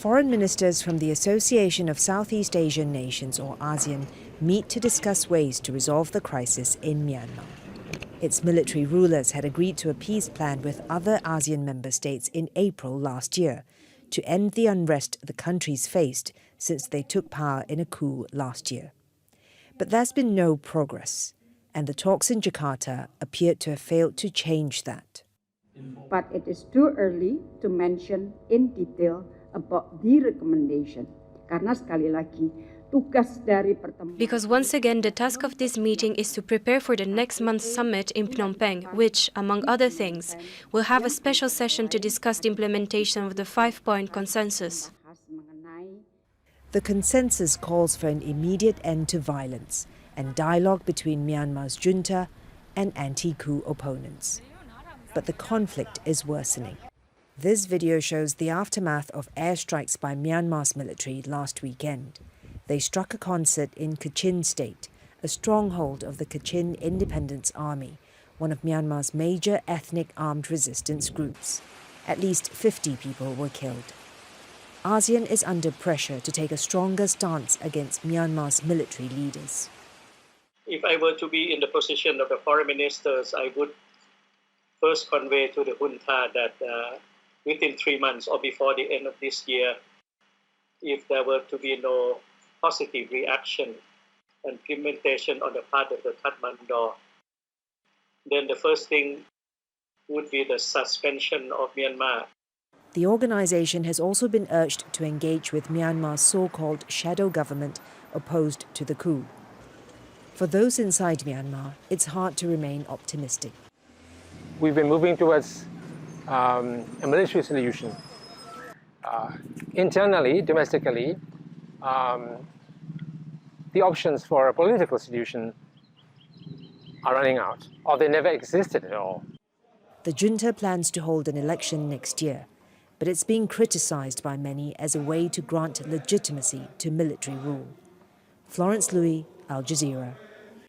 Foreign ministers from the Association of Southeast Asian Nations, or ASEAN, meet to discuss ways to resolve the crisis in Myanmar. Its military rulers had agreed to a peace plan with other ASEAN member states in April last year to end the unrest the countries faced since they took power in a coup last year. But there's been no progress, and the talks in Jakarta appeared to have failed to change that. But it is too early to mention in detail about the recommendation. Karena sekali lagi, tugas dari pertemuan. Because once again, the task of this meeting is to prepare for the next month's summit in Phnom Penh, which, among other things, will have a special session to discuss the implementation of the 5-point consensus. The consensus calls for an immediate end to violence and dialogue between Myanmar's junta and anti-coup opponents. But the conflict is worsening. This video shows the aftermath of airstrikes by Myanmar's military last weekend. They struck a concert in Kachin State, a stronghold of the Kachin Independence Army, one of Myanmar's major ethnic armed resistance groups. At least 50 people were killed. ASEAN is under pressure to take a stronger stance against Myanmar's military leaders. If I were to be in the position of the foreign ministers, I would first convey to the junta that within 3 months or before the end of this year, if there were to be no positive reaction and implementation on the part of the Kathmandu, then the first thing would be the suspension of Myanmar. The organization has also been urged to engage with Myanmar's so-called shadow government opposed to the coup. For those inside Myanmar, it's hard to remain optimistic. We've been moving towards a military solution. Internally, domestically, the options for a political solution are running out, or they never existed at all. The junta plans to hold an election next year, but it's being criticized by many as a way to grant legitimacy to military rule. Florence, Looi, Al Jazeera.